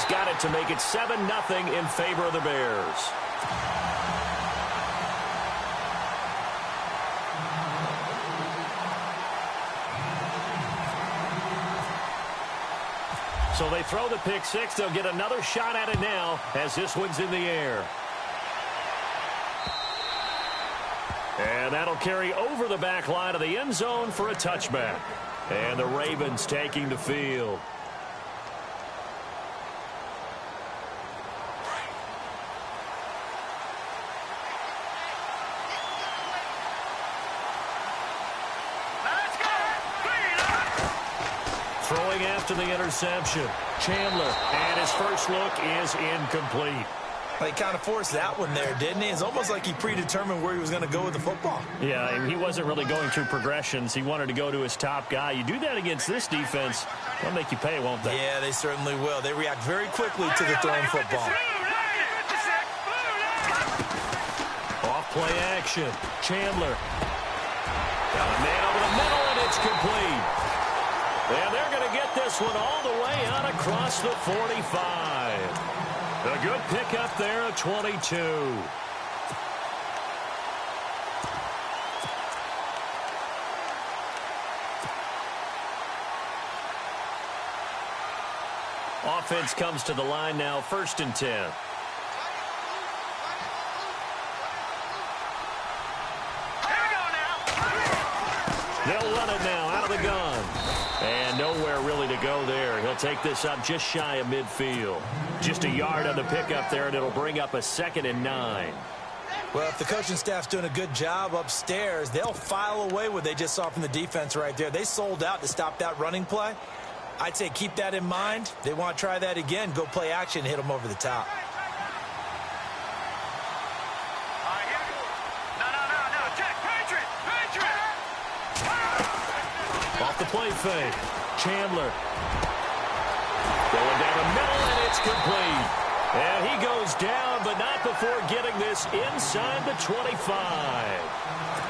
got it to make it 7-0 in favor of the Bears. So they throw the pick six. They'll get another shot at it now as this one's in the air. And that'll carry over the back line of the end zone for a touchback. And the Ravens taking the field. Throwing after the interception. Chandler, and his first look is incomplete. He kind of forced that one there, didn't he? It's almost like he predetermined where he was going to go with the football. Yeah, and he wasn't really going through progressions. He wanted to go to his top guy. You do that against this defense, they'll make you pay, won't they? Yeah, they certainly will. They react very quickly to the thrown football. Off play action. Chandler. Got a man over the middle, and it's complete. And they're going to get this one all the way out across the 45. A good pickup there at 22. Offense comes to the line now, 1st and 10. They'll run it now out of the gun. And nowhere really to go there. He'll take this up just shy of midfield. Just a yard on the pickup there, and it'll bring up a 2nd and 9. Well, if the coaching staff's doing a good job upstairs, they'll file away what they just saw from the defense right there. They sold out to stop that running play. I'd say keep that in mind. They want to try that again. Go play action, hit them over the top. Off the play fake. Chandler. Going down the middle, and it's complete. And he goes down, but not before getting this inside the 25.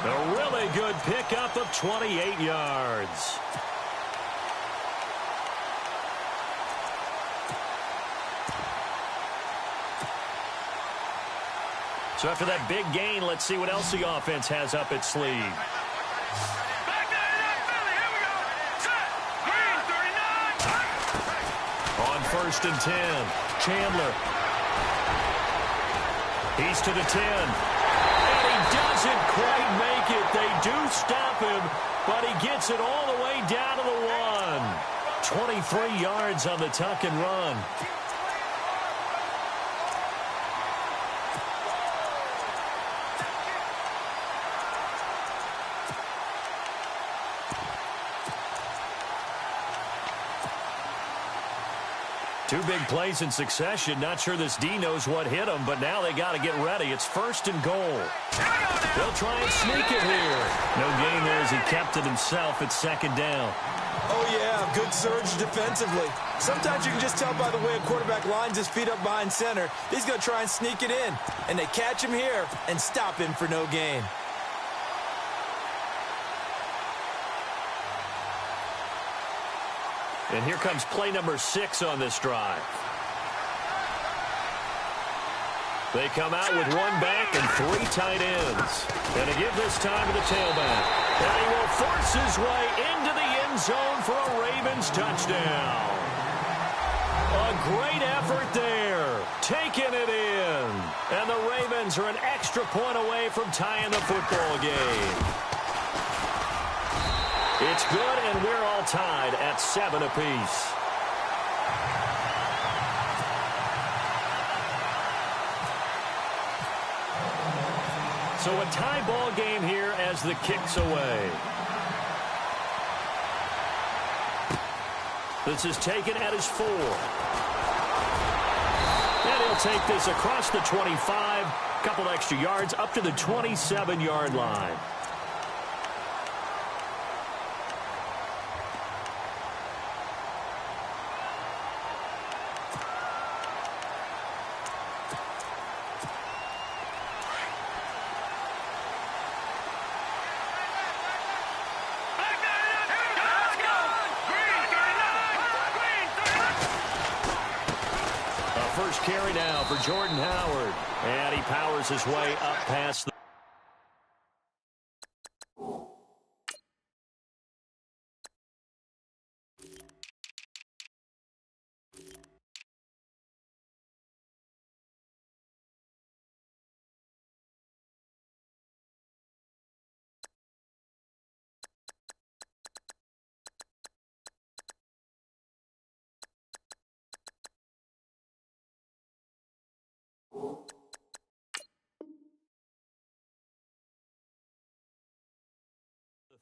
A really good pickup of 28 yards. So after that big gain, let's see what else the offense has up its sleeve. On 1st and 10, Chandler. He's to the 10. And he doesn't quite make it. They do stop him, but he gets it all the way down to the 1. 23 yards on the tuck and run. Two big plays in succession. Not sure this D knows what hit him, but now they got to get ready. It's 1st and goal. They'll try and sneak it here. No gain there as he kept it himself at 2nd down. Oh, yeah, good surge defensively. Sometimes you can just tell by the way a quarterback lines his feet up behind center. He's going to try and sneak it in, and they catch him here and stop him for no gain. And here comes play number 6 on this drive. They come out with 1 back and 3 tight ends. And to give this time to the tailback. And he will force his way into the end zone for a Ravens touchdown. A great effort there. Taking it in. And the Ravens are an extra point away from tying the football game. It's good, and we're all tied at 7 apiece. So a tie ball game here as the kick's away. This is taken at his 4. And he'll take this across the 25, couple extra yards up to the 27-yard line. first carry now for Jordan Howard. And he powers his way up past the...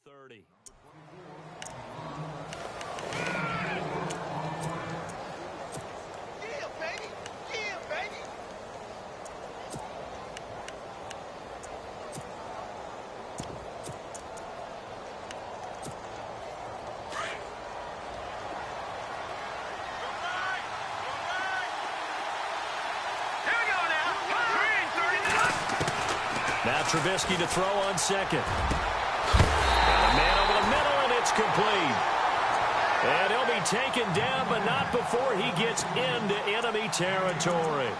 the 30. Now Trubisky to throw on second. And a man over the middle, and it's complete. And he'll be taken down, but not before he gets into enemy territory.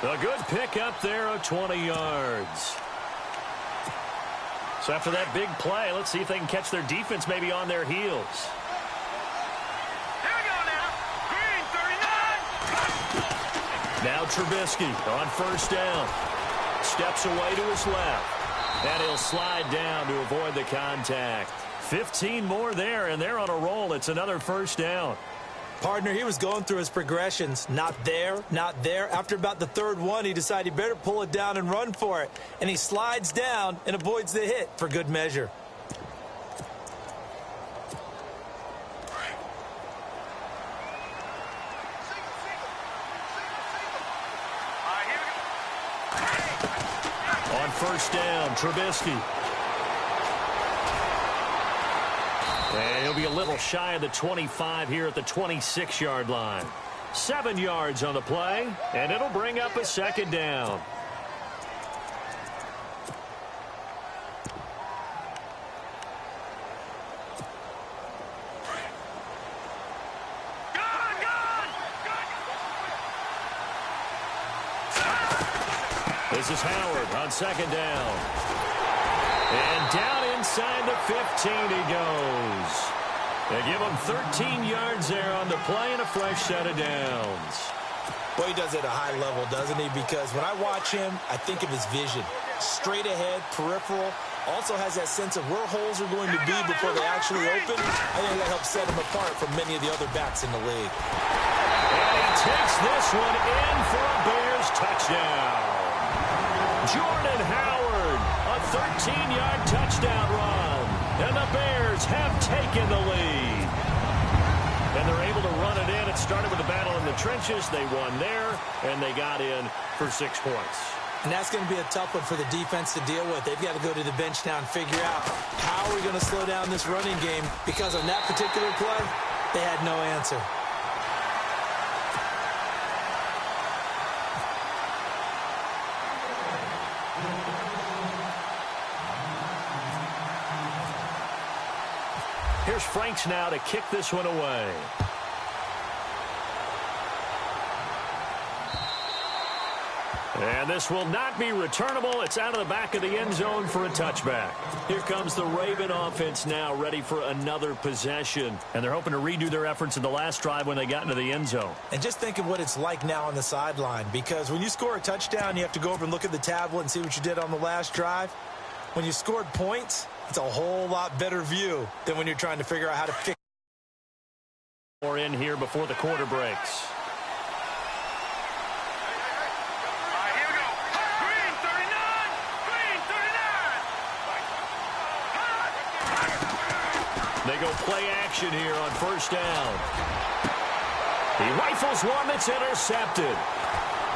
A good pickup there of 20 yards. So after that big play, let's see if they can catch their defense maybe on their heels. Here we go now. Green, 39. Now Trubisky on first down. Steps away to his left. And he'll slide down to avoid the contact. 15 more there, and they're on a roll. It's another first down. Partner, he was going through his progressions. Not there, not there. After about the third one, he decided he better pull it down and run for it. And he slides down and avoids the hit for good measure. On first down, Trubisky. And he'll be a little shy of the 25 here at the 26-yard line. 7 yards on the play, and it'll bring up a second down. This is Howard on second down. And down inside the 15 he goes. They give him 13 yards there on the play and a fresh set of downs. Well, he does it at a high level, doesn't he? Because when I watch him, I think of his vision. Straight ahead, peripheral. Also has that sense of where holes are going to be before they actually open. I think that helps set him apart from many of the other backs in the league. And he takes this one in for a Bears touchdown. Jordan Howard, a 13-yard touchdown run. And the Bears have taken the lead. And they're able to run it in. It started with a battle in the trenches. They won there, and they got in for 6 points. And that's going to be a tough one for the defense to deal with. They've got to go to the bench now and figure out how are we going to slow down this running game, because on that particular play, they had no answer. Here's Franks now to kick this one away. And this will not be returnable. It's out of the back of the end zone for a touchback. Here comes the Raven offense now, ready for another possession. And they're hoping to redo their efforts in the last drive when they got into the end zone. And just think of what it's like now on the sideline, because when you score a touchdown, you have to go over and look at the tablet and see what you did on the last drive. When you scored points, it's a whole lot better view than when you're trying to figure out how to fix. More in here before the quarter breaks. Here we go. Green, 39. Green, 39. They go play action here on first down. He rifles one that's intercepted.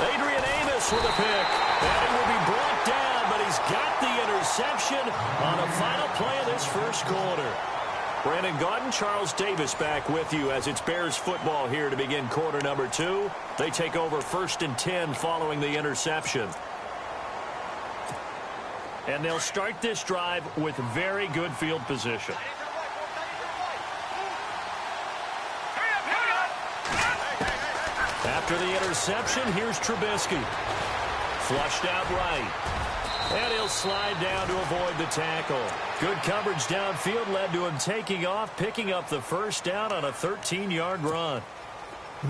Adrian Amos with a pick. And he will be brought down, but he's got the interception on a final play of this first quarter. Brandon Gaudin, Charles Davis back with you as it's Bears football here to begin quarter number 2. They take over 1st and 10 following the interception. And they'll start this drive with very good field position. After the interception, here's Trubisky. Flushed out right. And he'll slide down to avoid the tackle. Good coverage downfield led to him taking off, picking up the first down on a 13-yard run.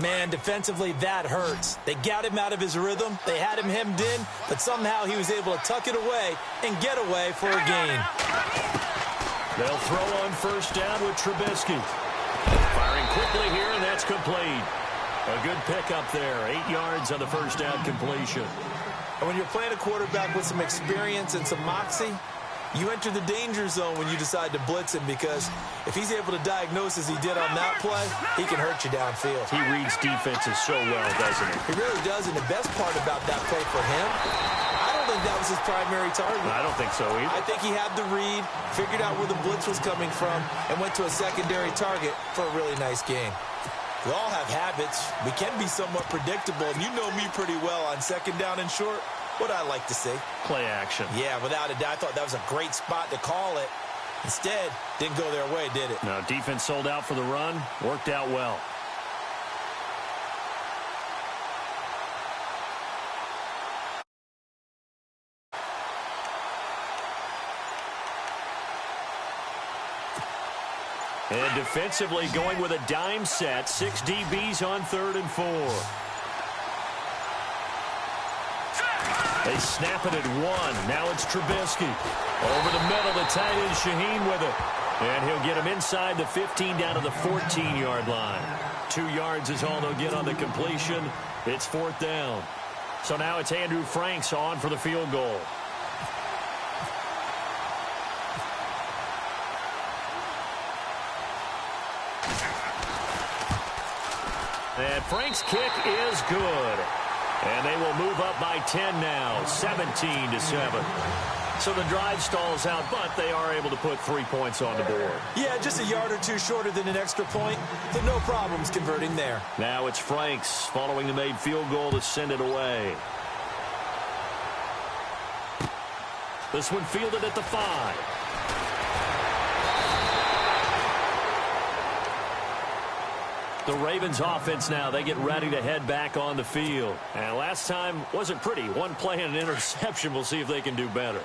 Man, defensively, that hurts. They got him out of his rhythm. They had him hemmed in, but somehow he was able to tuck it away and get away for a gain. They'll throw on first down with Trubisky. Firing quickly here, and that's complete. A good pickup there. 8 yards on the first down completion. And when you're playing a quarterback with some experience and some moxie, you enter the danger zone when you decide to blitz him, because if he's able to diagnose as he did on that play, he can hurt you downfield. He reads defenses so well, doesn't he? He really does, and the best part about that play for him, I don't think that was his primary target. I don't think so either. I think he had the read, figured out where the blitz was coming from, and went to a secondary target for a really nice game. We all have habits. We can be somewhat predictable, and you know me pretty well on second down and short. What I like to see. Play action. Yeah, without a doubt. I thought that was a great spot to call it. Instead, didn't go their way, did it? No, defense sold out for the run. Worked out well. And defensively going with a dime set. 6 DBs on 3rd and 4. They snap it at 1. Now it's Trubisky. Over the middle, the tight end Shaheen with it. And he'll get him inside the 15 down to the 14-yard line. 2 yards is all they'll get on the completion. It's 4th down. So now it's Andrew Franks on for the field goal. And Frank's kick is good. And they will move up by 10 now, 17-7. So the drive stalls out, but they are able to put 3 points on the board. Yeah, just a yard or two shorter than an extra point, but no problems converting there. Now it's Franks following the made field goal to send it away. This one fielded at the 5. The Ravens offense now, they get ready to head back on the field. And last time wasn't pretty. One play and an interception. We'll see if they can do better.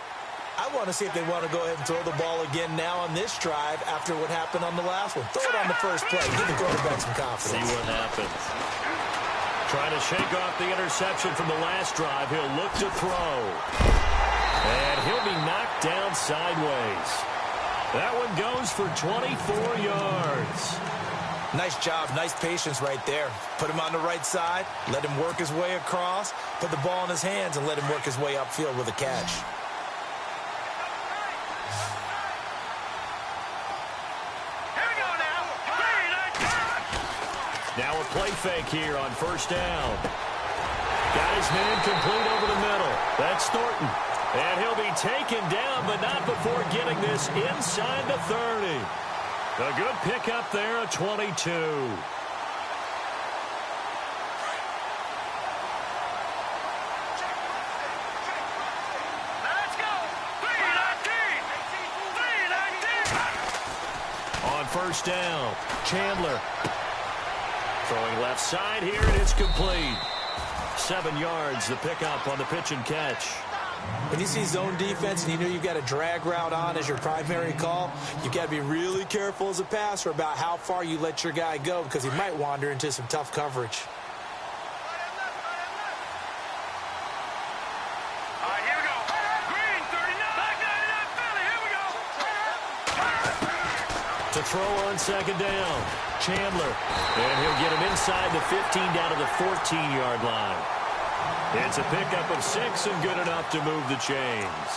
I want to see if they want to go ahead and throw the ball again now on this drive after what happened on the last one. Throw it on the first play. Give the quarterback some confidence. See what happens. Trying to shake off the interception from the last drive. He'll look to throw. And he'll be knocked down sideways. That one goes for 24 yards. Nice job, nice patience right there. Put him on the right side, let him work his way across, put the ball in his hands, and let him work his way upfield with a catch. Here we go now. Now a play fake here on first down. Got his man complete over the middle. That's Thornton. And he'll be taken down, but not before getting this inside the 30. A good pickup there at 22. Let's go. 3-19. On first down, Chandler. Throwing left side here, and it's complete. 7 yards, the pickup on the pitch and catch. When you see zone defense and you know you've got a drag route on as your primary call, you've got to be really careful as a passer about how far you let your guy go, because he might wander into some tough coverage. All right, here we go. Green, 39. Black 99, Philly, here we go. To throw on second down, Chandler. And he'll get him inside the 15 down to the 14-yard line. It's a pickup of 6 and good enough to move the chains.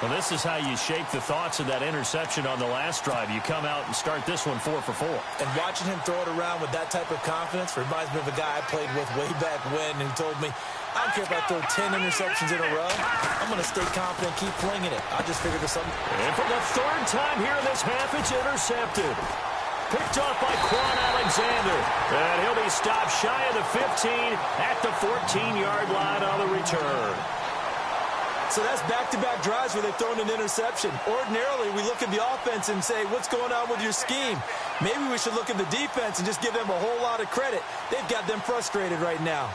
Well, this is how you shape the thoughts of that interception on the last drive. You come out and start this one 4 for 4. And watching him throw it around with that type of confidence reminds me of a guy I played with way back when, and he told me, I don't care if I throw 10 interceptions in a row. I'm going to stay confident, keep flinging it. I just figured there's something. And for the 3rd time here in this half, it's intercepted. Picked off by Quan Alexander. And he'll be stopped shy of the 15 at the 14-yard line on the return. So that's back-to-back drives where they've thrown an interception. Ordinarily, we look at the offense and say, what's going on with your scheme? Maybe we should look at the defense and just give them a whole lot of credit. They've got them frustrated right now.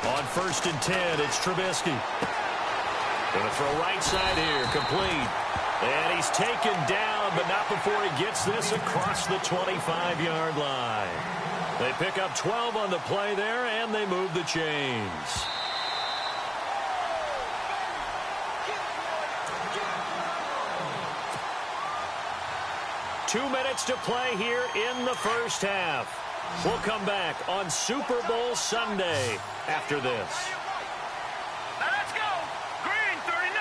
On 1st and 10, it's Trubisky. Going to throw right side here, complete. And he's taken down, but not before he gets this across the 25-yard line. They pick up 12 on the play there, and they move the chains. Two minutes to play here in the first half. We'll come back on Super Bowl Sunday after this. Let's go. Green 39.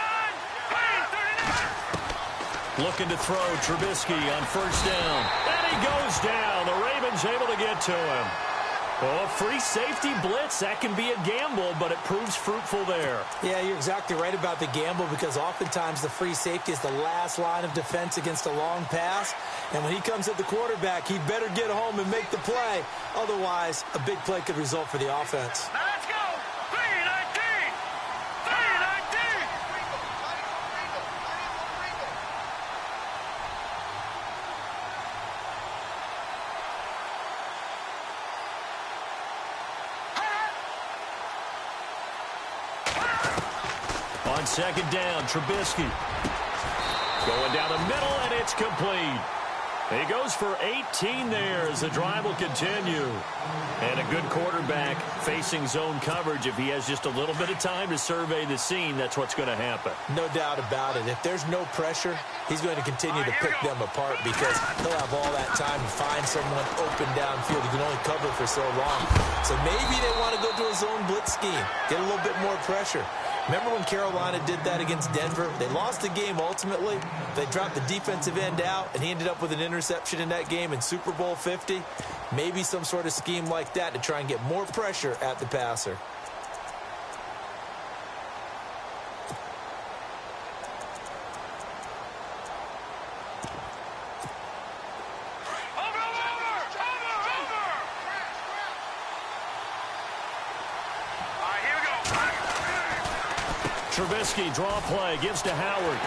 Green 39. Looking to throw Trubisky on 1st down. And he goes down. The Ravens able to get to him. Oh, free safety blitz. That can be a gamble, but it proves fruitful there. Yeah, you're exactly right about the gamble because oftentimes the free safety is the last line of defense against a long pass. And when he comes at the quarterback, he better get home and make the play. Otherwise, a big play could result for the offense. Let's go. 319. 319. On 2nd down, Trubisky. Going down the middle, and it's complete. He goes for 18 there as the drive will continue. And a good quarterback facing zone coverage. If he has just a little bit of time to survey the scene, that's what's going to happen. No doubt about it. If there's no pressure, he's going to continue to pick them apart because he'll have all that time to find someone open downfield. He can only cover for so long. So maybe they want to go to a zone blitz scheme, get a little bit more pressure. Remember when Carolina did that against Denver? They lost the game ultimately. They dropped the defensive end out, and he ended up with an interception in that game in Super Bowl 50. Maybe some sort of scheme like that to try and get more pressure at the passer. Trubisky, draw play, gives to Howard.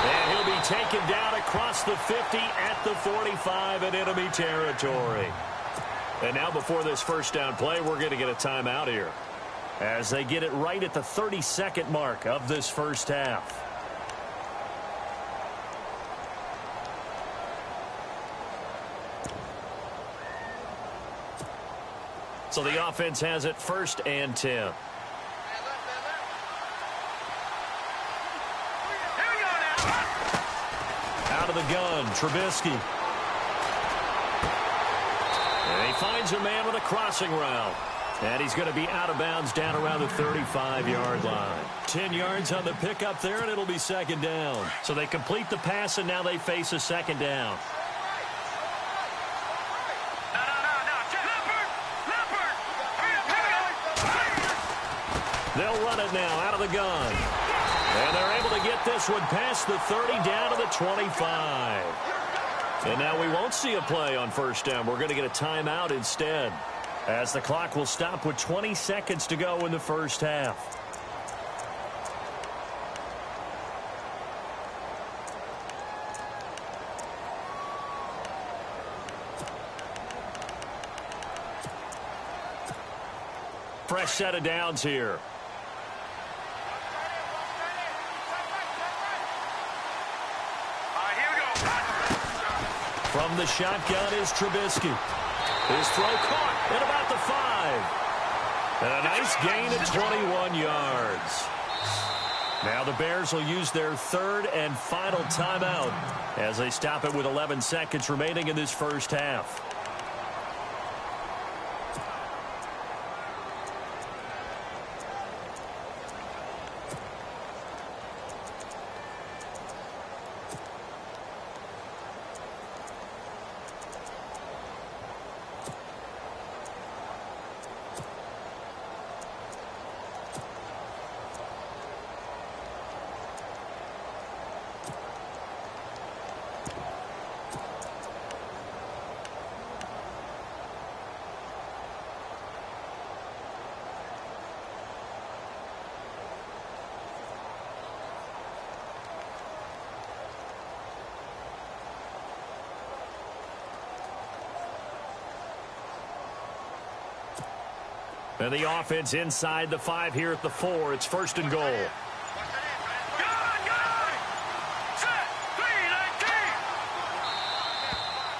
And he'll be taken down across the 50 at the 45 in enemy territory. And now before this first down play, we're going to get a timeout here as they get it right at the 30-second mark of this first half. So the offense has it 1st and 10. Out of the gun, Trubisky. And he finds a man with a crossing route. And he's going to be out of bounds down around the 35-yard line. 10 yards on the pickup there, and it'll be 2nd down. So they complete the pass, and now they face a 2nd down. They'll run it now out of the gun. And they're able to get this one past the 30 down to the 25. And now we won't see a play on 1st down. We're going to get a timeout instead, as the clock will stop with 20 seconds to go in the first half. Fresh set of downs here. From the shotgun is Trubisky. His throw caught at about the 5. And a nice gain at 21 yards. Now the Bears will use their 3rd and final timeout as they stop it with 11 seconds remaining in this first half. And the offense inside the 5 here at the 4. It's 1st and goal.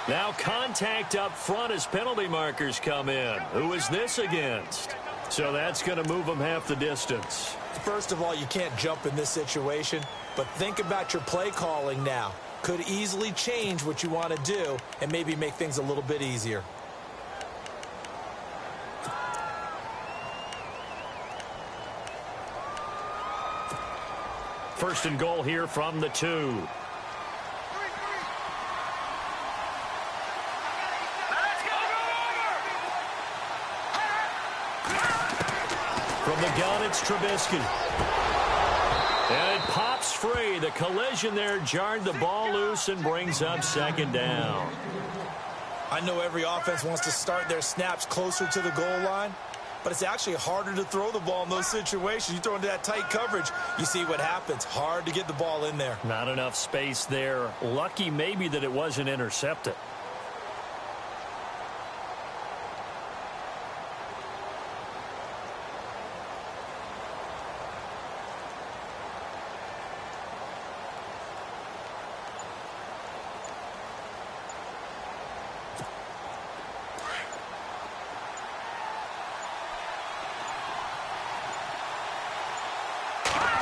Now contact up front as penalty markers come in. Who is this against? So that's going to move them half the distance. First of all, you can't jump in this situation, but think about your play calling now. Could easily change what you want to do and maybe make things a little bit easier. First and goal here from the 2. From the gun, it's Trubisky. And it pops free. The collision there jarred the ball loose and brings up 2nd down. I know every offense wants to start their snaps closer to the goal line, but it's actually harder to throw the ball in those situations. You throw into that tight coverage, you see what happens. Hard to get the ball in there. Not enough space there. Lucky maybe that it wasn't intercepted.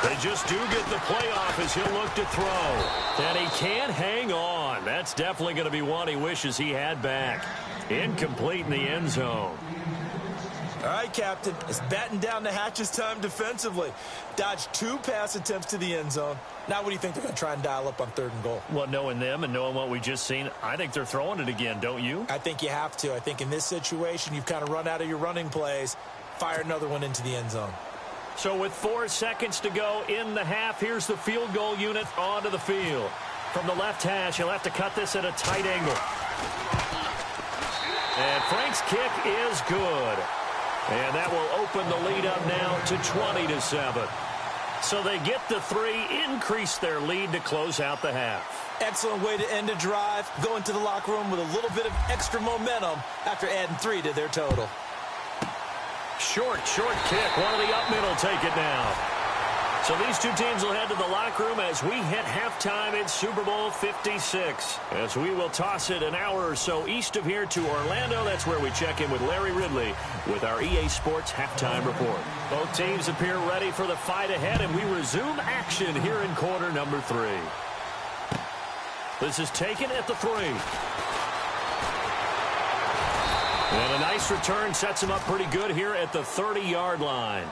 They just do get the playoff as he'll look to throw. And he can't hang on. That's definitely going to be one he wishes he had back. Incomplete in the end zone. All right, Captain. It's batten down the hatches time defensively. Dodged 2 pass attempts to the end zone. Now what do you think they're going to try and dial up on 3rd and goal? Well, knowing them and knowing what we just seen, I think they're throwing it again, don't you? I think you have to. I think in this situation, you've kind of run out of your running plays. Fire another one into the end zone. So with 4 seconds to go in the half, here's the field goal unit onto the field. From the left hash, he'll have to cut this at a tight angle. And Frank's kick is good. And that will open the lead up now to 20-7. So they get the 3, increase their lead to close out the half. Excellent way to end a drive. Go into the locker room with a little bit of extra momentum after adding 3 to their total. Short kick. One of the up middle take it now. So these two teams will head to the locker room as we hit halftime in Super Bowl 56. As we will toss it an hour or so east of here to Orlando. That's where we check in with Larry Ridley with our EA Sports halftime report. Both teams appear ready for the fight ahead, and we resume action here in quarter number 3. This is taken at the 3. And a nice return sets him up pretty good here at the 30-yard line.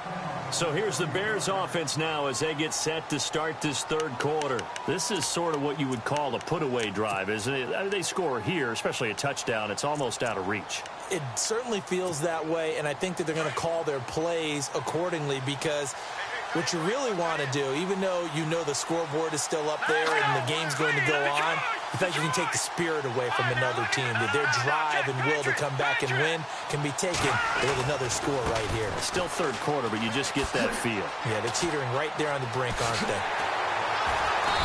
So here's the Bears offense now as they get set to start this 3rd quarter. This is sort of what you would call a put-away drive, isn't it? I mean, they score here, especially a touchdown. It's almost out of reach. It certainly feels that way, and I think that they're going to call their plays accordingly because what you really want to do, even though you know the scoreboard is still up there and the game's going to go on, the fact you can take the spirit away from another team, that their drive and will to come back and win can be taken with another score right here. It's still 3rd quarter, but you just get that feel. Yeah, they're teetering right there on the brink, aren't they?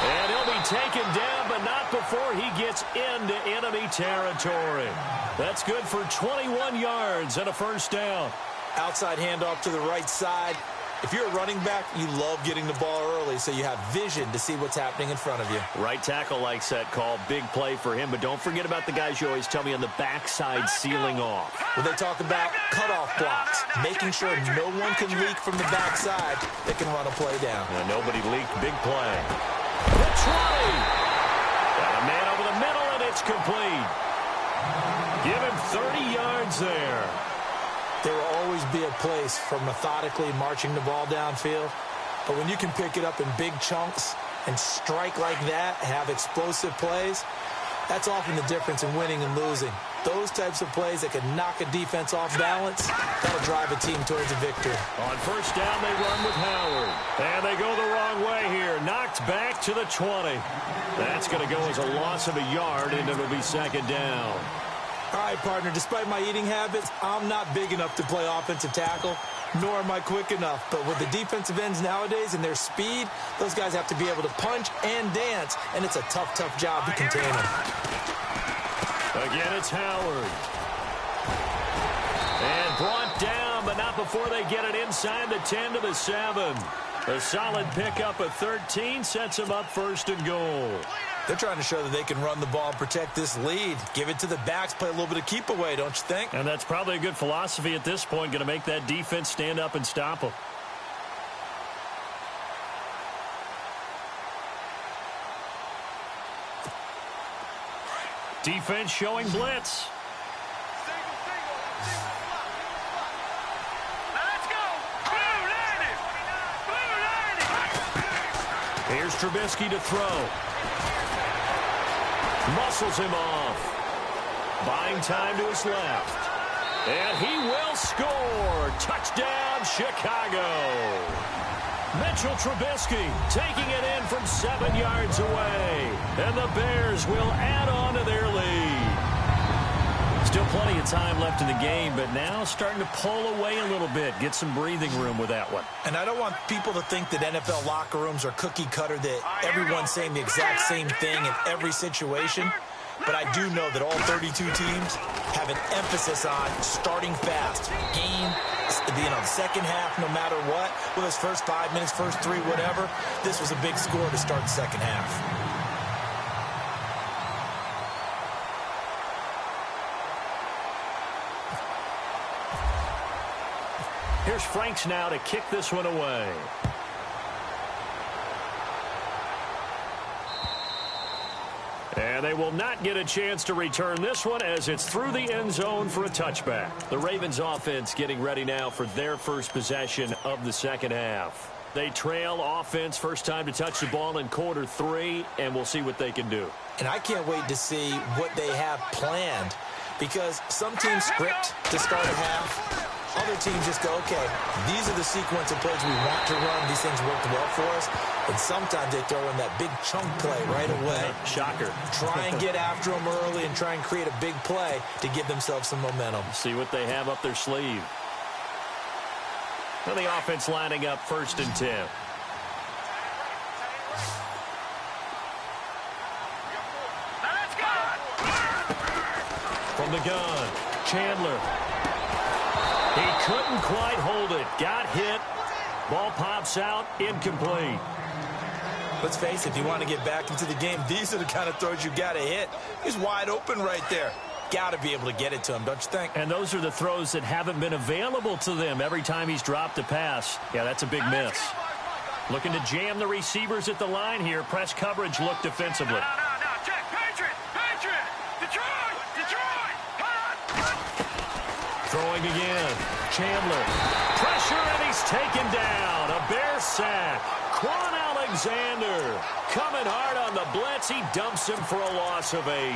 And he'll be taken down, but not before he gets into enemy territory. That's good for 21 yards and a 1st down. Outside handoff to the right side. If you're a running back, you love getting the ball early so you have vision to see what's happening in front of you. Right tackle likes that call. Big play for him, but don't forget about the guys you always tell me on the backside sealing off. When they talk about cutoff blocks, making sure no one can leak from the backside, they can run a play down. And nobody leaked. Big play. The 20. Got a man over the middle, and it's complete. Give him 30 yards there. There will always be a place for methodically marching the ball downfield. But when you can pick it up in big chunks and strike like that, have explosive plays, that's often the difference in winning and losing. Those types of plays that can knock a defense off balance, that'll drive a team towards a victory. On 1st down, they run with Howard. And they go the wrong way here. Knocked back to the 20. That's going to go as a loss of a yard, and it'll be 2nd down. All right, partner, despite my eating habits, I'm not big enough to play offensive tackle, nor am I quick enough. But with the defensive ends nowadays and their speed, those guys have to be able to punch and dance, and it's a tough, tough job to contain them. Again, it's Howard. And brought down, but not before they get it inside the 10 to the 7. A solid pickup of 13 sets them up first and goal. They're trying to show that they can run the ball and protect this lead. Give it to the backs, play a little bit of keep away, don't you think? And that's probably a good philosophy at this point, going to make that defense stand up and stop them. Defense showing blitz. Let's go. Blue landed. Blue landed. Here's Trubisky to throw. Muscles him off. Buying time to his left. And he will score. Touchdown, Chicago. Mitchell Trubisky taking it in from 7 yards away. And the Bears will add on to their lead. Still plenty of time left in the game, but now starting to pull away a little bit. Get some breathing room with that one. And I don't want people to think that NFL locker rooms are cookie cutter, that everyone's saying the exact same thing in every situation. But I do know that all 32 teams have an emphasis on starting fast. Game, the second half, no matter what. Well, his first 5 minutes, first 3, whatever. This was a big score to start the second half. Here's Franks now to kick this one away. And they will not get a chance to return this one as it's through the end zone for a touchback. The Ravens offense getting ready now for their first possession of the second half. They trail offense, first time to touch the ball in quarter 3, and we'll see what they can do. And I can't wait to see what they have planned, because some teams script to start a half. Other teams just go, okay, these are the sequence of plays we want to run. These things worked well for us. And sometimes they throw in that big chunk play right away. Shocker. Try and get after them early and try and create a big play to give themselves some momentum. See what they have up their sleeve. Now the offense lining up first and 10. Let's go. From the gun, Chandler. He couldn't quite hold it. Got hit. Ball pops out. Incomplete. Let's face it, if you want to get back into the game, these are the kind of throws you got to hit. He's wide open right there. Got to be able to get it to him, don't you think? And those are the throws that haven't been available to them every time he's dropped a pass. Yeah, that's a big miss. Looking to jam the receivers at the line here. Press coverage look defensively. No, check. Patriot. Detroit. Throwing again. Chandler. Pressure, and he's taken down. A Bear sack. Quan Alexander coming hard on the blitz. He dumps him for a loss of 8.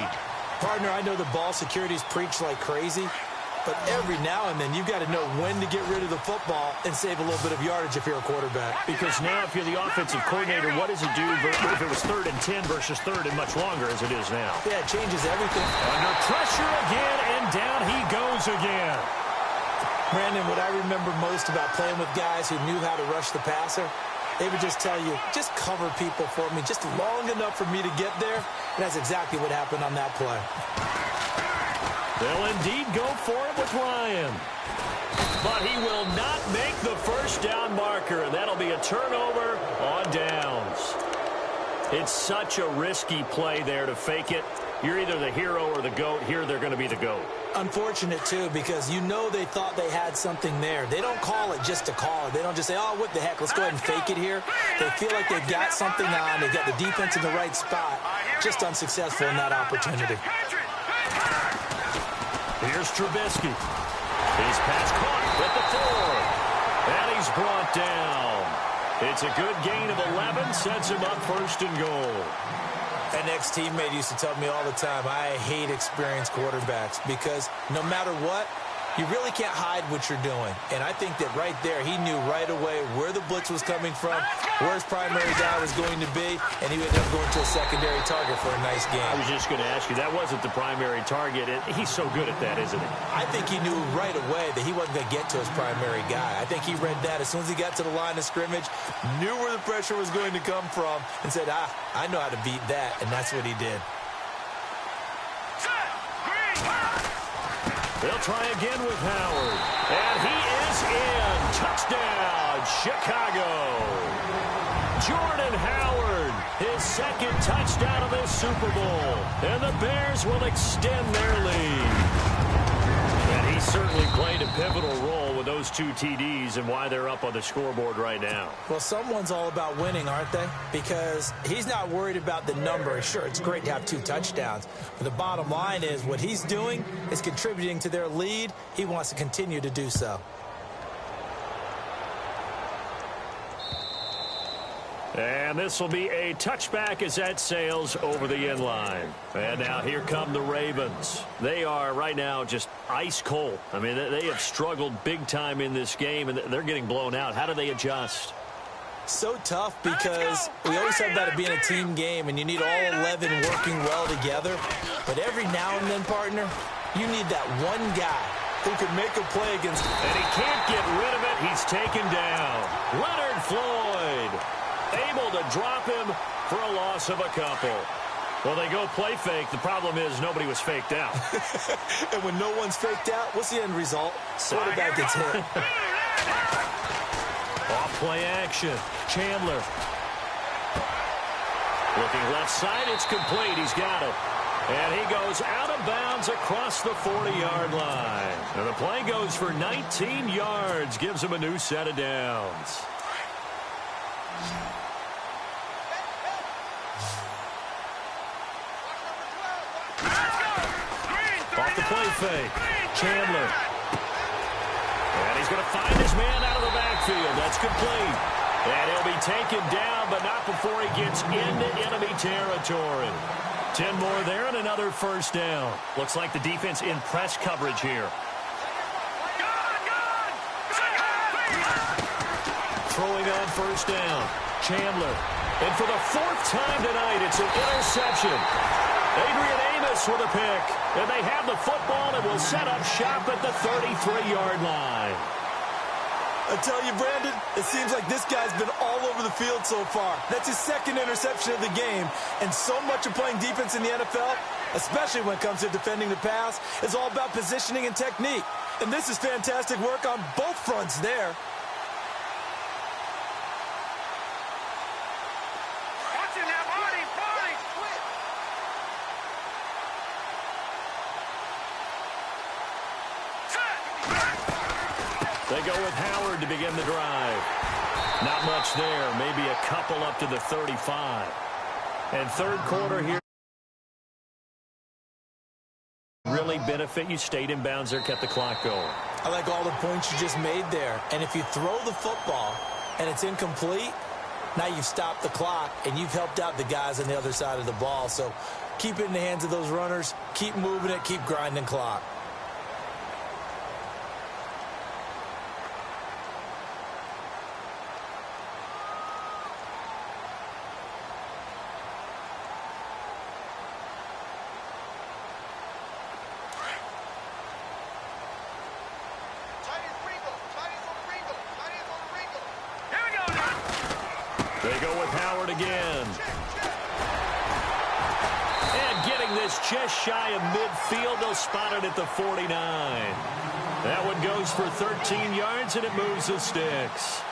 Partner, I know the ball security's preached like crazy, but every now and then you've got to know when to get rid of the football and save a little bit of yardage if you're a quarterback. Because now if you're the offensive coordinator, what does it do if it was 3rd and 10 versus 3rd and much longer as it is now? Yeah, it changes everything. Under pressure again, and down he goes again. Brandon, what I remember most about playing with guys who knew how to rush the passer, they would just tell you, just cover people for me, just long enough for me to get there. And that's exactly what happened on that play. They'll indeed go for it with Ryan. But he will not make the first down marker, and that'll be a turnover on downs. It's such a risky play there to fake it. You're either the hero or the GOAT. Here they're going to be the GOAT. Unfortunate, too, because you know they thought they had something there. They don't call it just to call it. They don't just say, oh, what the heck, let's go ahead and fake it here. They feel like they've got something on. They've got the defense in the right spot. Just unsuccessful in that opportunity. Here's Trubisky. His pass caught at the 4. And he's brought down. It's a good gain of 11. Sets him up first and goal. An ex-teammate used to tell me all the time, I hate experienced quarterbacks because no matter what, you really can't hide what you're doing. And I think that right there, he knew right away where the blitz was coming from, where his primary guy was going to be, and he ended up going to a secondary target for a nice game. I was just going to ask you, that wasn't the primary target. He's so good at that, isn't he? I think he knew right away that he wasn't going to get to his primary guy. I think he read that as soon as he got to the line of scrimmage, knew where the pressure was going to come from, and said, I know how to beat that, and that's what he did. They'll try again with Howard. And he is in. Touchdown, Chicago. Jordan Howard, his second touchdown of this Super Bowl. And the Bears will extend their lead. And he certainly played a pivotal role with those 2 TDs and why they're up on the scoreboard right now. Well, someone's all about winning, aren't they? Because he's not worried about the number. Sure, it's great to have 2 touchdowns. But the bottom line is what he's doing is contributing to their lead. He wants to continue to do so. And this will be a touchback as that sails over the end line. And now here come the Ravens. They are right now just ice cold. I mean, they have struggled big time in this game, and they're getting blown out. How do they adjust? So tough because we always talk about it being a team game, and you need all 11 working well together. But every now and then, partner, you need that one guy who can make a play against. And he can't get rid of it. He's taken down. Leonard Floyd. Able to drop him for a loss of a couple. Well, they go play fake. The problem is nobody was faked out. And when no one's faked out, what's the end result? Quarterback gets hit. Off play action. Chandler. Looking left side. It's complete. He's got it. And he goes out of bounds across the 40-yard line. And the play goes for 19 yards. Gives him a new set of downs. Off the play fake. Chandler. And he's going to find his man out of the backfield. That's complete. And he'll be taken down, but not before he gets into enemy territory. 10 more there and another first down. Looks like the defense in press coverage here. Throwing on first down. Chandler. And for the 4th time tonight, it's an interception. Adrian Amos with a pick. And they have the football and will set up shop at the 33-yard line. I tell you, Brandon, it seems like this guy's been all over the field so far. That's his 2nd interception of the game. And so much of playing defense in the NFL, especially when it comes to defending the pass, is all about positioning and technique. And this is fantastic work on both fronts there. They go with Howard to begin the drive. Not much there. Maybe a couple up to the 35. And third quarter here. Really benefit you. Stayed in bounds there, kept the clock going. I like all the points you just made there. And if you throw the football and it's incomplete, now you've stopped the clock and you've helped out the guys on the other side of the ball. So keep it in the hands of those runners. Keep moving it. Keep grinding clock. They go with Howard again. And getting this just shy of midfield, they'll spot it at the 49. That one goes for 13 yards, and it moves the sticks.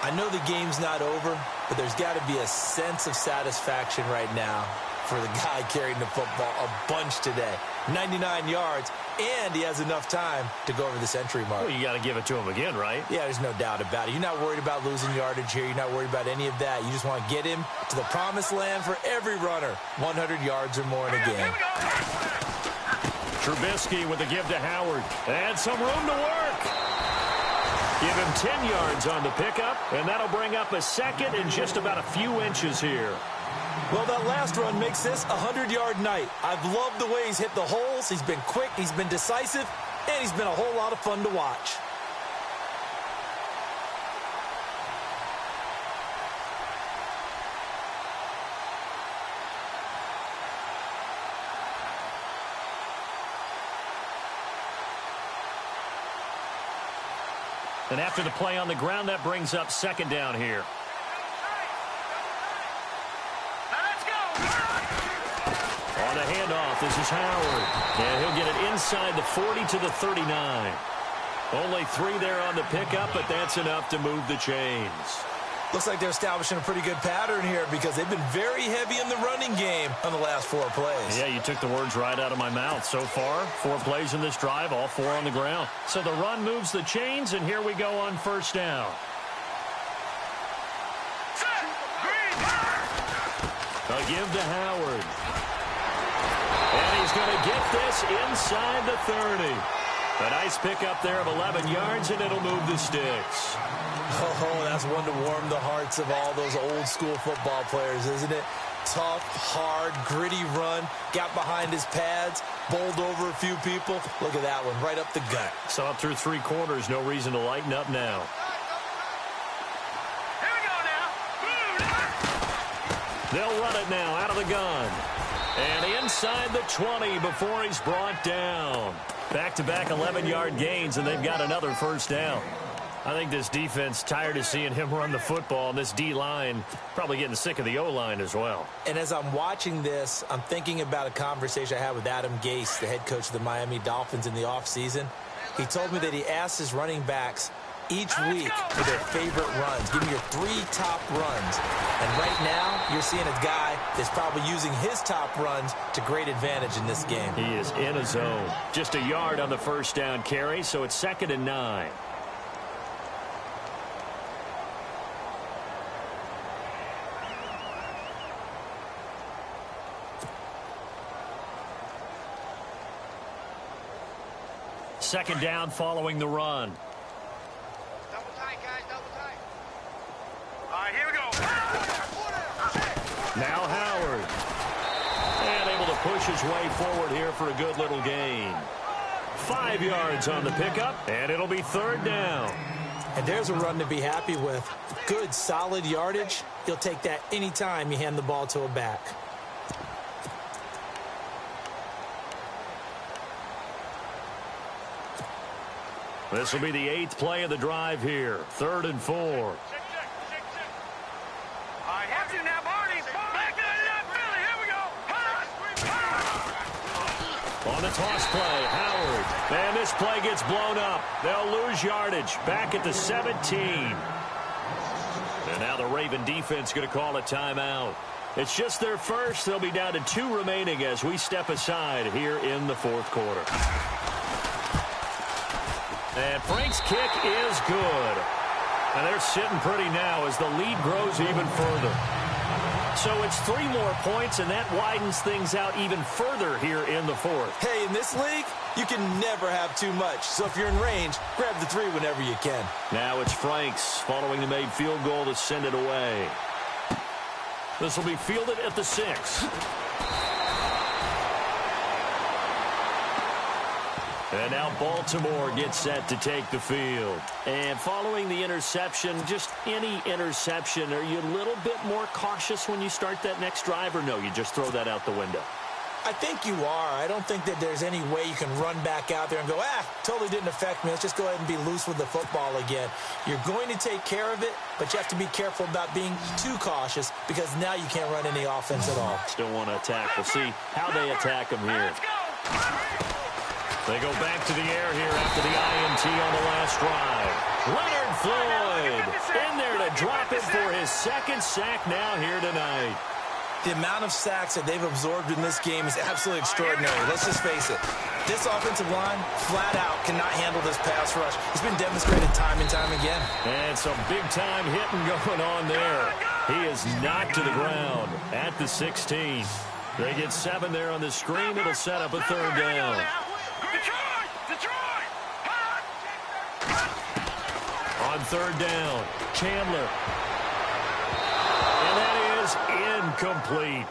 I know the game's not over, but there's got to be a sense of satisfaction right now for the guy carrying the football a bunch today. 99 yards, and he has enough time to go over the century mark. Well, you got to give it to him again, right? Yeah, there's no doubt about it. You're not worried about losing yardage here. You're not worried about any of that. You just want to get him to the promised land for every runner. 100 yards or more in a game. Trubisky with a give to Howard. And some room to work. Give him 10 yards on the pickup, and that'll bring up a second in just about a few inches here. Well, that last run makes this a 100-yard night. I've loved the way he's hit the holes. He's been quick, he's been decisive, and he's been a whole lot of fun to watch. And after the play on the ground, that brings up second down here. On the handoff, handoff. This is Howard. And he'll get it inside the 40 to the 39. Only 3 there on the pickup, but that's enough to move the chains. Looks like they're establishing a pretty good pattern here because they've been very heavy in the running game on the last 4 plays. Yeah, you took the words right out of my mouth. So far, 4 plays in this drive, all 4 on the ground. So the run moves the chains, and here we go on first down. A give to Howard. And he's going to get this inside the 30. A nice pickup there of 11 yards, and it'll move the sticks. Oh, that's one to warm the hearts of all those old-school football players, isn't it? Tough, hard, gritty run, got behind his pads, bowled over a few people. Look at that one, right up the gut. So up through 3 quarters, no reason to lighten up now. Here we go now. They'll run it now out of the gun. And inside the 20 before he's brought down. Back-to-back 11-yard gains, and they've got another first down. I think this defense tired of seeing him run the football, and this D-line probably getting sick of the O-line as well. And as I'm watching this, I'm thinking about a conversation I had with Adam Gase, the head coach of the Miami Dolphins in the offseason. He told me that he asked his running backs each week for their favorite runs. Give me your 3 top runs. And right now, you're seeing a guy that's probably using his top runs to great advantage in this game. He is in a zone. Just a yard on the first down carry, so it's 2nd and 9. Second down following the run. Double tight, guys, double tight. All right, here we go. Now Howard. And able to push his way forward here for a good little gain. 5 yards on the pickup, and it'll be 3rd down. And there's a run to be happy with. Good, solid yardage. You'll take that anytime you hand the ball to a back. This will be the 8th play of the drive here. 3rd and 4. All right, have you now, Barney. Back 99, Philly. Here we go. On the toss play, Howard. And this play gets blown up. They'll lose yardage. Back at the 17. And now the Raven defense going to call a timeout. It's just their first. They'll be down to 2 remaining as we step aside here in the 4th quarter. And Frank's kick is good. And they're sitting pretty now as the lead grows even further. So it's 3 more points, and that widens things out even further here in the 4th. Hey, in this league, you can never have too much. So if you're in range, grab the 3 whenever you can. Now it's Franks following the made field goal to send it away. This will be fielded at the 6. And now Baltimore gets set to take the field. And following the interception, just any interception, are you a little bit more cautious when you start that next drive, or no, you just throw that out the window? I think you are. I don't think that there's any way you can run back out there and go, totally didn't affect me. Let's just go ahead and be loose with the football again. You're going to take care of it, but you have to be careful about being too cautious because now you can't run any offense at all. Still want to attack. We'll see how they attack them here. They go back to the air here after the INT on the last drive. Leonard Floyd in there to drop it for his 2nd sack now here tonight. The amount of sacks that they've absorbed in this game is absolutely extraordinary. Let's just face it. This offensive line, flat out, cannot handle this pass rush. It's been demonstrated time and time again. And some big-time hitting going on there. He is knocked to the ground at the 16. They get 7 there on the screen. It'll set up a 3rd down. Detroit! On 3rd down, Chandler. And that is incomplete.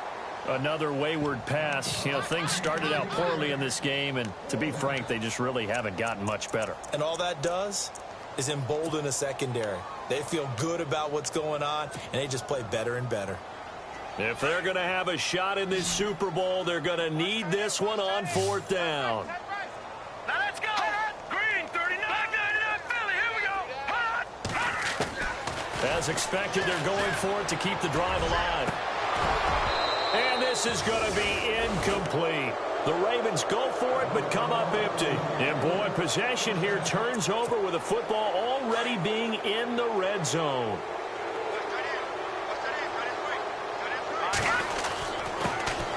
Another wayward pass. You know, things started out poorly in this game, and to be frank, they just really haven't gotten much better. And all that does is embolden a secondary. They feel good about what's going on, and they just play better and better. If they're going to have a shot in this Super Bowl, they're going to need this one on 4th down. Now let's go. Green, 39. Back 99, Philly. Here we go. As expected, they're going for it to keep the drive alive. And this is going to be incomplete. The Ravens go for it, but come up empty. And, boy, possession here turns over with the football already being in the red zone.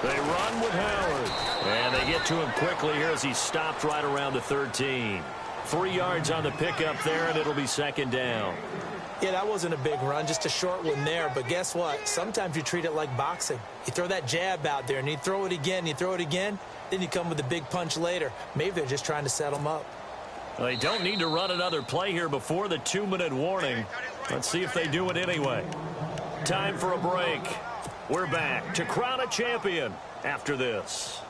They run with Howard. And they get to him quickly here as he stopped right around the 13. 3 yards on the pickup there, and it'll be second down. Yeah, that wasn't a big run, just a short one there. But guess what? Sometimes you treat it like boxing. You throw that jab out there, and you throw it again, you throw it again, then you come with a big punch later. Maybe they're just trying to set them up. They don't need to run another play here before the 2-minute warning. Let's see if they do it anyway. Time for a break. We're back to crown a champion after this.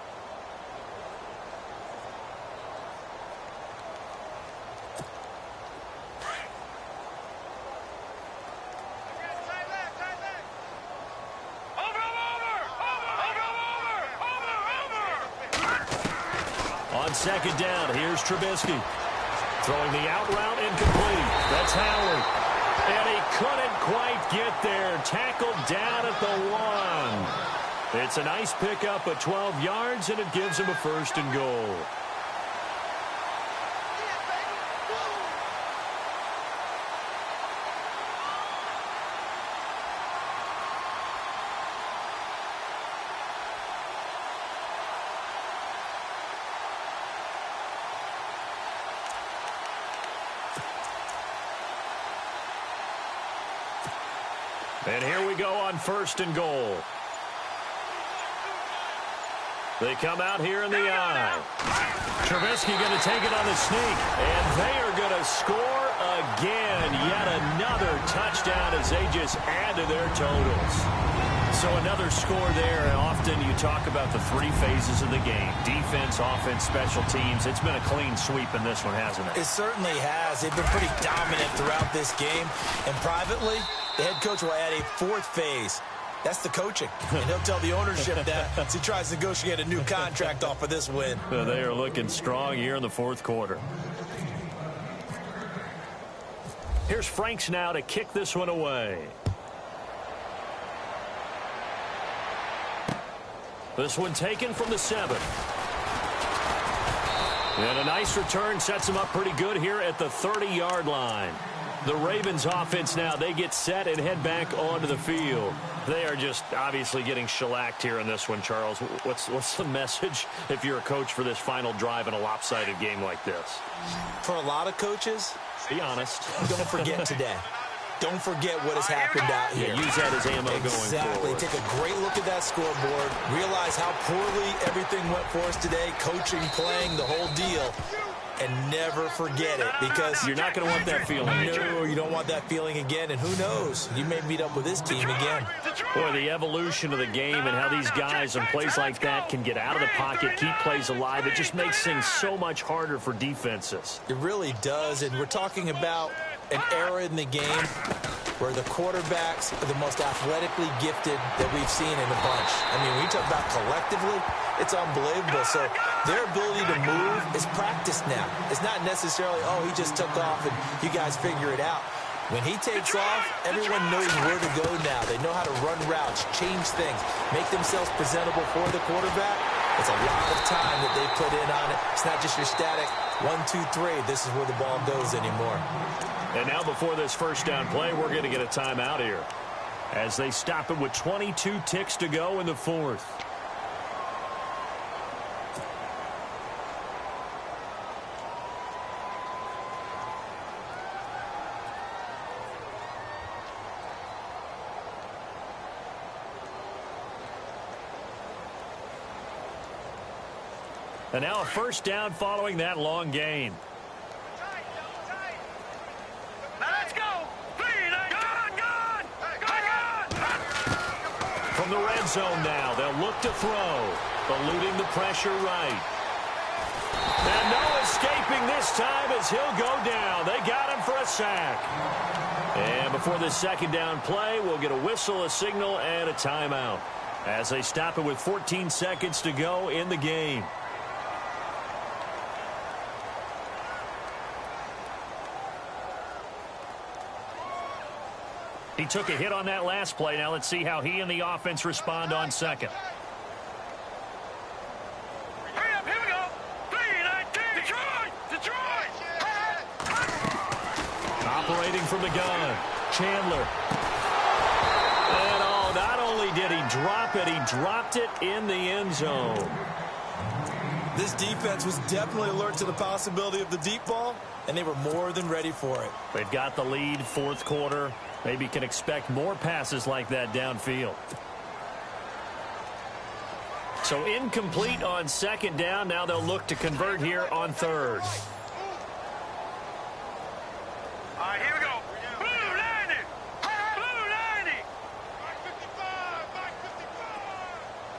On second down, here's Trubisky. Throwing the out route incomplete. That's Howard. And he couldn't quite get there. Tackled down at the 1. It's a nice pickup of 12 yards, and it gives him a first and goal. And here we go on first and goal. They come out here in the eye. Trubisky going to take it on the sneak. And they are going to score again. Yet another touchdown as they just add to their totals. So another score there. And often you talk about the 3 phases of the game. Defense, offense, special teams. It's been a clean sweep in this one, hasn't it? It certainly has. They've been pretty dominant throughout this game. And privately, the head coach will add a 4th phase. That's the coaching. And he'll tell the ownership that as he tries to negotiate a new contract off of this win. They are looking strong here in the 4th quarter. Here's Franks now to kick this one away. This one taken from the 7. And a nice return sets him up pretty good here at the 30-yard line. The Ravens offense now, they get set and head back onto the field. They are just obviously getting shellacked here in this one, Charles. What's the message if you're a coach for this final drive in a lopsided game like this? For a lot of coaches, be honest. Don't forget today. Don't forget what has happened out here. Yeah, use that as ammo going forward. Take a great look at that scoreboard. Realize how poorly everything went for us today. Coaching, playing, the whole deal. And never forget it, because you're not going to want that feeling. No, you don't want that feeling again. And who knows? You may meet up with this team again. Boy, the evolution of the game and how these guys on plays like that can get out of the pocket, keep plays alive, it just makes things so much harder for defenses. It really does. And we're talking about an era in the game where the quarterbacks are the most athletically gifted that we've seen in a bunch. I mean, when you talk about collectively, it's unbelievable. So their ability to move is practiced now. It's not necessarily, oh, he just took off and you guys figure it out. When he takes off, everyone knows where to go now. They know how to run routes, change things, make themselves presentable for the quarterback. It's a lot of time that they put in on it. It's not just your static 1, 2, 3. This is where the ball goes anymore. And now before this first down play, we're going to get a timeout here as they stop it with 22 ticks to go in the 4th. And now a first down following that long gain. Let's go. From the red zone now, they'll look to throw. Eluding the pressure right. And no escaping this time as he'll go down. They got him for a sack. And before this second down play, we'll get a whistle, a signal, and a timeout as they stop it with 14 seconds to go in the game. He took a hit on that last play. Now let's see how he and the offense respond on second. waiting from the gun. Chandler. And not only did he drop it, he dropped it in the end zone. This defense was definitely alert to the possibility of the deep ball, and they were more than ready for it. They've got the lead, fourth quarter. Maybe can expect more passes like that downfield. So incomplete on second down. Now they'll look to convert here on third. All right, here we go. Blue landing. Blue landing.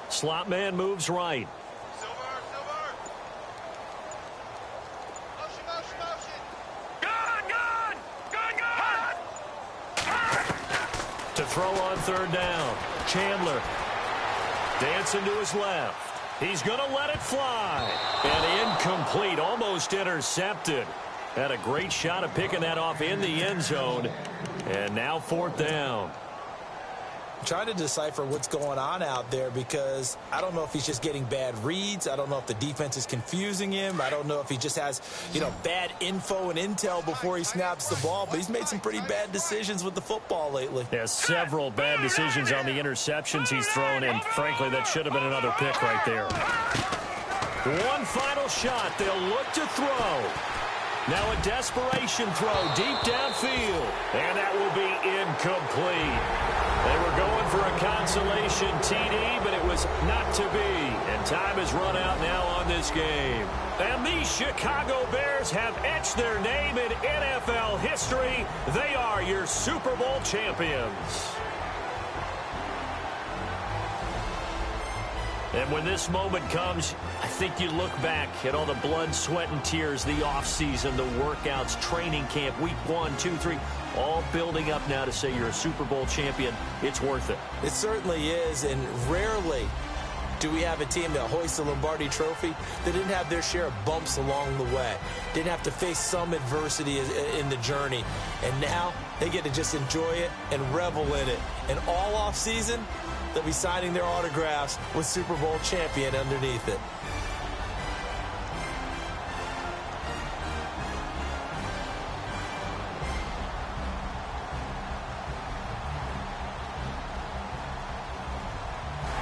Slot man moves right. To throw on third down. Chandler dancing to his left. He's going to let it fly. And incomplete, almost intercepted. Had a great shot at picking that off in the end zone. And now fourth down. Trying to decipher what's going on out there because I don't know if he's just getting bad reads. I don't know if the defense is confusing him. I don't know if he just has, bad info and intel before he snaps the ball. But he's made some pretty bad decisions with the football lately. Yeah, several bad decisions on the interceptions he's thrown in. Frankly, that should have been another pick right there. One final shot. They'll look to throw. Now a desperation throw deep downfield. And that will be incomplete. They were going for a consolation TD, but it was not to be. And time has run out now on this game. And the Chicago Bears have etched their name in NFL history. They are your Super Bowl champions. And when this moment comes, I think you look back at all the blood, sweat, and tears, the offseason, the workouts, training camp, week 1, 2, 3, all building up now to say you're a Super Bowl champion. It's worth it. It certainly is, and rarely do we have a team that hoists the Lombardi Trophy that didn't have their share of bumps along the way, didn't have to face some adversity in the journey, and now they get to just enjoy it and revel in it. And all offseason, they'll be signing their autographs with Super Bowl champion underneath it.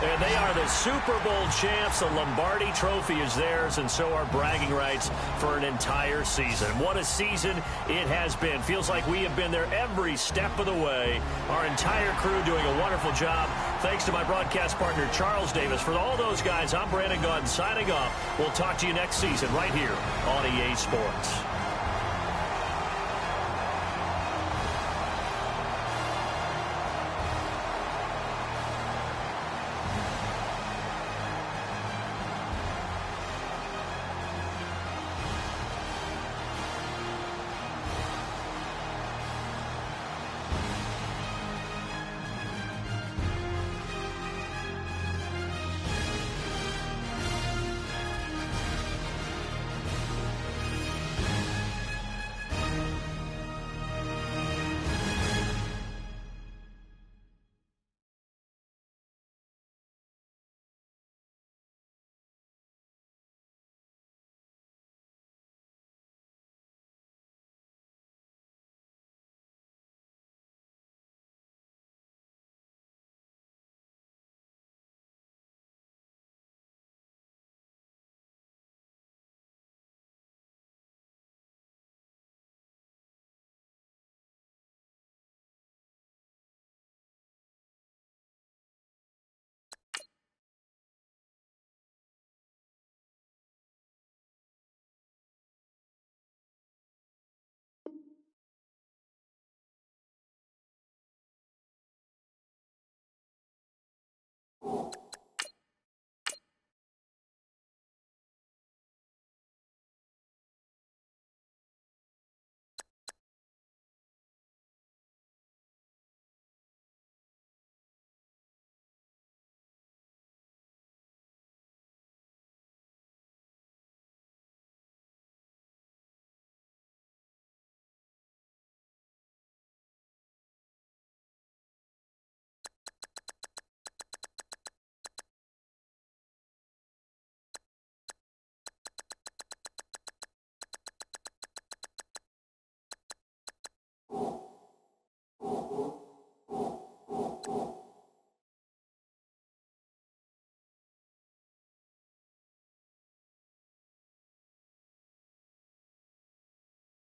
And they are the Super Bowl champs. The Lombardi Trophy is theirs, and so are bragging rights for an entire season. What a season it has been. Feels like we have been there every step of the way. Our entire crew doing a wonderful job. Thanks to my broadcast partner, Charles Davis. For all those guys, I'm Brandon Gaudin signing off. We'll talk to you next season right here on EA Sports.